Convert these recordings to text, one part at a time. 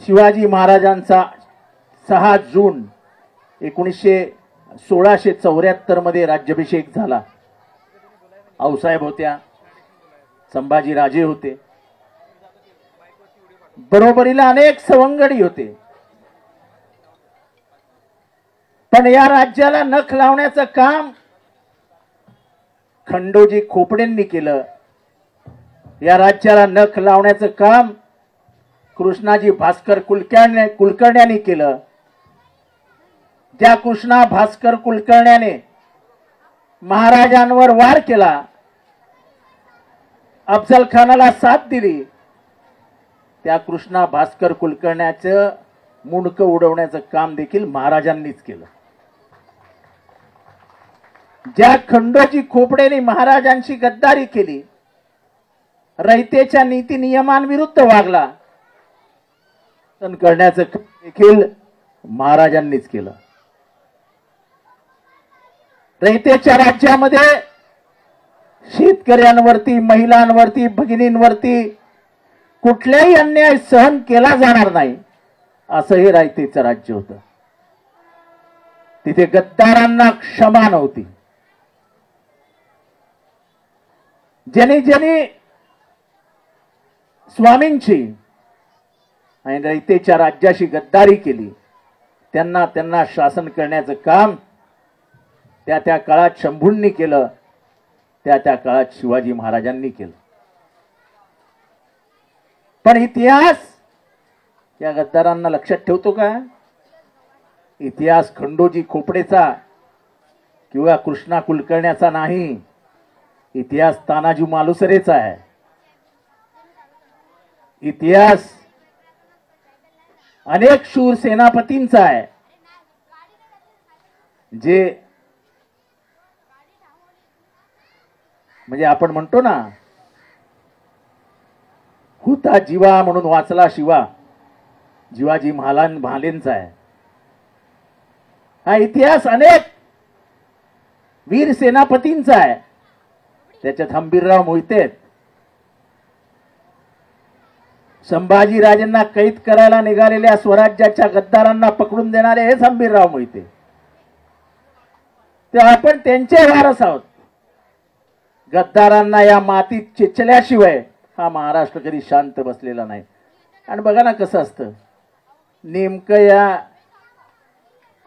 शिवाजी महाराजांचा 6 जून 1674 मध्ये राज्याभिषेक झाला। आऊसाहेब होत्या, संभाजी राजे होते, बरोबरीला अनेक सवंगडी होते, पण या राज्याला नख लावण्याचं काम खंडोजी खोपडेंनी केलं। या राज्याला नख लावण्याचं काम कृष्णाजी भास्कर कुलकर्ण्यांनी केलं। ज्या कृष्णा भास्कर कुलकर्ण्याने महाराजांवर वार केला, अफजल खानाला साथ दिली, त्या कृष्णा भास्कर कुलकर्ण्याचं मुंडकं उडवण्याचं काम देखील महाराजांनीच केलं। ज्या खंडोजी खोपडेने महाराजांशी गद्दारी केली, रयतेच्या नीती नियमांविरुद्ध वागला, तर करण्याचं देखील महाराजांनीच केलं। रयतेच्या राज्यामध्ये शेतकऱ्यांवरती, महिलांवरती, भगिनींवरती कुठलाही अन्याय सहन केला जाणार नाही, असं हे रयतेचं राज्य होतं। तिथे गद्दारांना क्षमा नव्हती। ज्यांनी ज्यांनी स्वामींची आणि रयतेच्या राज्याशी गद्दारी केली, त्यांना त्यांना शासन करण्याचं काम त्या त्या काळात शंभूंनी केलं, त्या त्या काळात शिवाजी महाराजांनी केलं। पण इतिहास या गद्दारांना लक्षात ठेवतो का? इतिहास खंडोजी खोपडेचा किंवा कृष्णा कुलकर्ण्याचा नाही, इतिहास तानाजी मालुसरेचा आहे। इतिहास अनेक शूर सेनापतींचा आहे, जे म्हणजे आपण म्हणतो ना, हुता जीवा म्हणून वाचला शिवा, जीवाजी महालेंचा आहे। हा इतिहास अनेक वीर सेनापतींचा आहे। त्याच्यात हंबीरराव मोहिते, संभाजी राजेंना कैद करायला निघालेल्या स्वराज्याच्या गद्दारांना पकडून देणारे हेच हंबीरराव मोहिते। ते आपण त्यांचे वारस आहोत। गद्दारांना या मातीत चिचल्याशिवाय हा महाराष्ट्र कधी शांत बसलेला नाही। आणि बघा ना कसं असतं, नेमकं या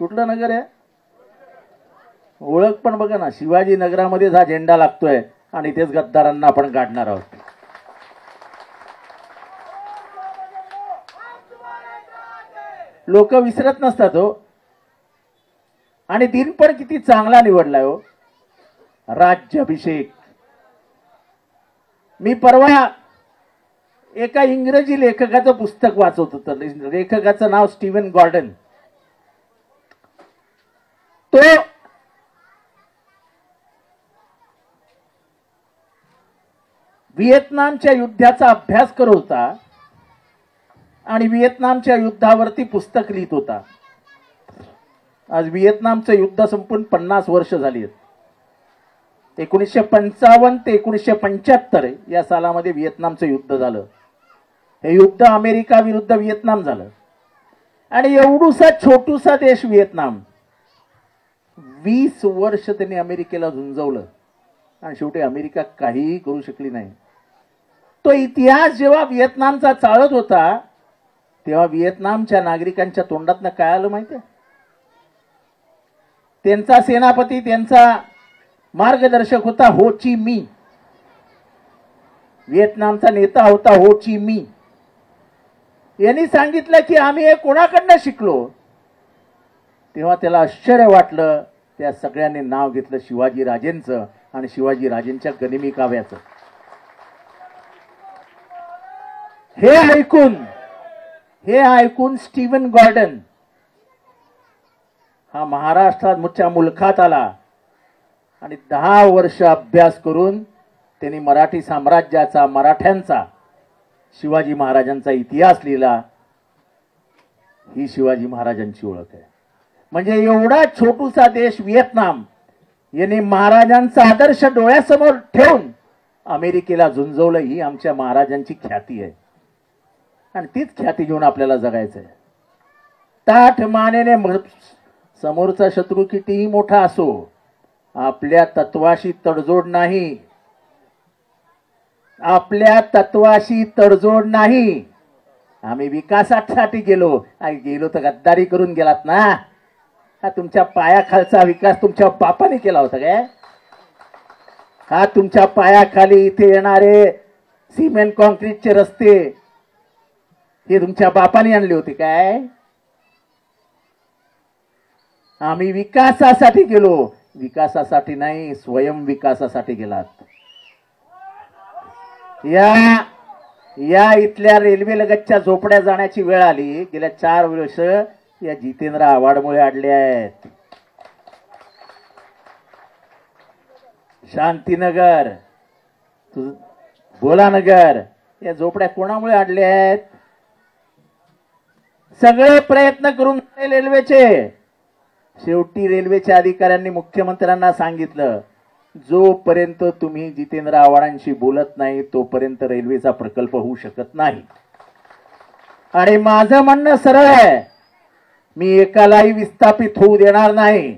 कुठलं नगर आहे, ओळख पण बघा ना, शिवाजी नगरामध्येच हा झेंडा लागतोय आणि इथेच गद्दारांना आपण काढणार आहोत। लोक विसरत नसतात हो। आणि दिन पण किती चांगला निवडलाय हो, राज्याभिषेक। मी परवा एका इंग्रजी लेखकाचं पुस्तक वाचत होतं। लेखकाचं नाव स्टीवन गॉर्डन। तो व्हिएतनामच्या युद्धाचा अभ्यास करत होता आणि व्हिएतनामच्या युद्धावरती पुस्तक लिहित होता। आज व्हिएतनामचं युद्ध संपून 50 वर्ष झाली आहेत। 1955 ते 1975 या सालामध्ये व्हिएतनामचं युद्ध झालं। हे युद्ध अमेरिका विरुद्ध व्हिएतनाम झालं आणि एवढूसा छोटूसा देश व्हिएतनाम 20 वर्ष त्यांनी अमेरिकेला झुंजवलं आणि शेवटी अमेरिका काहीही करू शकली नाही। तो इतिहास जेव्हा व्हिएतनामचा चालत होता, तेव्हा व्हिएतनामच्या नागरिकांच्या तोंडातनं काय आलं माहिती आहे? त्यांचा सेनापती, त्यांचा मार्गदर्शक होता हो ची मी। व्हिएतनामचा नेता होता हो ची मी। यांनी सांगितलं की आम्ही हे कोणाकडनं शिकलो। तेव्हा त्याला आश्चर्य वाटलं। त्या सगळ्यांनी नाव घेतलं शिवाजी राजेंचं आणि शिवाजी राजेंच्या गनिमी काव्याचं। हे ऐकून स्टीवन गॉर्डन हा महाराष्ट्राच्या मुलखात आला आणि 10 वर्ष अभ्यास करून त्यांनी मराठी साम्राज्याचा, मराठ्यांचा, शिवाजी महाराजांचा इतिहास लिहिला। ही शिवाजी महाराजांची ओळख आहे। म्हणजे एवढा छोटूसा देश व्हिएतनाम यांनी महाराजांचा आदर्श डोळ्यासमोर ठेवून अमेरिकेला झुंजवलं, ही आमच्या महाराजांची ख्याती आहे। आणि तीच ख्याती घेऊन आपल्याला जगायचंय. ताठ मानेने समोरचा शत्रू कितीही मोठा असो, आपल्या तत्वाशी तडजोड नाही, आपल्या तत्वाशी तडजोड नाही. आम्ही विकासासाठी गेलो तर गद्दारी करून गेलात ना. हा तुमच्या पायाखालचा विकास तुमच्या बापाने केला होता काय? हा तुमच्या पायाखाली इथे येणारे सिमेंट कॉन्क्रीटचे रस्ते हे तुमच्या बापाने आणले होते काय? आम्ही विकासासाठी गेलो, विकासासाठी नाही, स्वयं विकासासाठी गेलात. या इथल्या रेल्वे लगतच्या झोपड्या जाण्याची वेळ आली. गेल्या 4 वर्ष या जितेंद्र आव्हाडमुळे अडले आहेत. शांतीनगर, भोलानगर या झोपड्या कोणामुळे अडल्या आहेत? सगळे प्रयत्न करून रेल्वेचे. शेवटी रेल्वेच्या अधिकाऱ्यांनी मुख्यमंत्र्यांना सांगितलं, जोपर्यंत तुम्ही जितेंद्र आव्हाडांशी बोलत नाही तोपर्यंत रेल्वेचा प्रकल्प होऊ शकत नाही. आणि माझं म्हणणं सरळ आहे, मी एकालाही विस्थापित होऊ देणार नाही.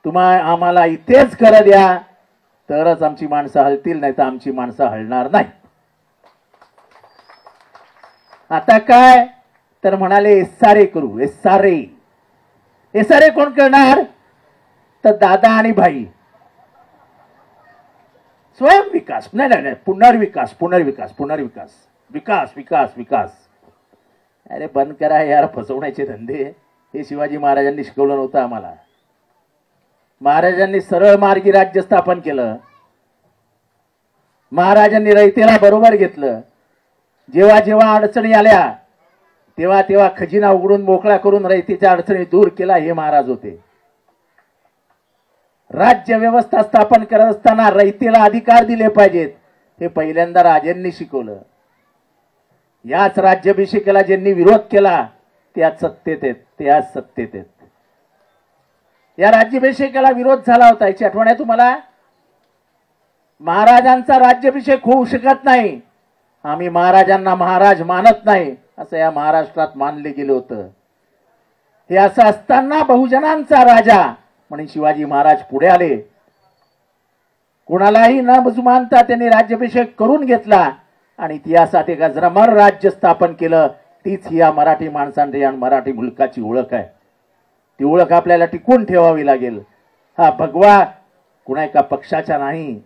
आम्हाला इथेच करू द्या, तरच आमची माणसं हलतील, नाही तर आमची माणसं हलणार नाही. आता काय तर म्हणाले एसआरए करू. एसआरए कोण करणार? तर दादा आणि भाई. स्वयं विकास नाही, पुनर्विकास. विकास. अरे बंद करा यार फसवण्याचे धंदे. हे शिवाजी महाराजांनी शिकवलं नव्हतं आम्हाला. महाराजांनी सरळ मार्गी राज्य स्थापन केलं. महाराजांनी रयतेला बरोबर घेतलं. जेव्हा जेव्हा अडचणी आल्या तेव्हा खजिना उघडून मोकळा करून रयतेच्या अडचणी दूर केला. हे महाराज होते. राज्य व्यवस्था स्थापन करत असताना रयतेला अधिकार दिले पाहिजेत, हे पहिल्यांदा राजांनी शिकवलं. याच राज्याभिषेकाला ज्यांनी विरोध केला ते आज सत्तेत आहेत. या राज्याभिषेकाला विरोध झाला होता, याची आठवण आहे तुम्हाला? महाराजांचा राज्याभिषेक होऊ शकत नाही, आम्ही महाराजांना महाराज मानत नाही, असं या महाराष्ट्रात मानले गेले होतं. हे असं असताना बहुजनांचा राजा म्हणून शिवाजी महाराज पुढे आले. कुणालाही न मानता त्यांनी राज्याभिषेक करून घेतला आणि इतिहासात एक अजरामर राज्य स्थापन केलं. तीच या मराठी माणसांची आणि मराठी मुलकाची ओळख आहे. ती ओळख आपल्याला टिकून ठेवावी लागेल. हा भगवा कुणा एका पक्षाचा नाही,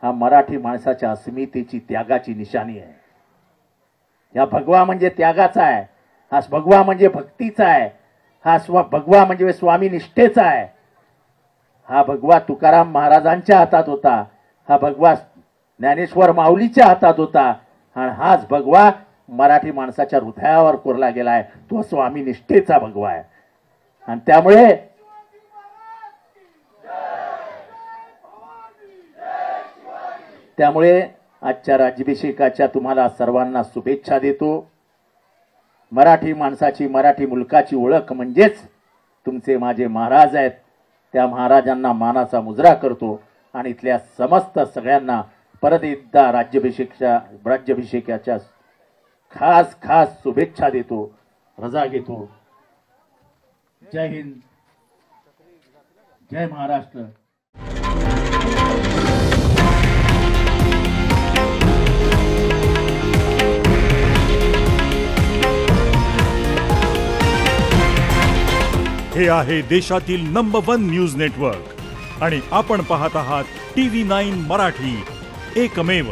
हा मराठी माणसाच्या अस्मितेची, त्यागाची निशाणी आहे. या भगवा म्हणजे त्यागाचा आहे, हा भगवा म्हणजे भक्तीचा आहे, हा भगवा म्हणजे स्वामी निष्ठेचा आहे. हा भगवा तुकाराम महाराजांच्या हातात होता, हा भगवा ज्ञानेश्वर माऊलीच्या हातात होता आणि हाच भगवा मराठी माणसाच्या हृदयावर कोरला गेलाय. तो स्वामी निष्ठेचा भगवा आहे. आणि त्यामुळे आजच्या राज्याभिषेकाच्या तुम्हाला सर्वांना शुभेच्छा देतो. मराठी माणसाची, मराठी मुलकाची ओळख म्हणजेच तुमचे माझे महाराज आहेत. त्या महाराजांना मानाचा मुजरा करतो आणि इथल्या समस्त सगळ्यांना परत एकदा राज्याभिषेकाच्या खास शुभेच्छा देतो, रजा घेतो. जय हिंद, जय महाराष्ट्र. हे आहे देशातील नंबर 1 न्यूज नेटवर्क आणि आपण पाहत आहात TV9 मराठी, एकमेव.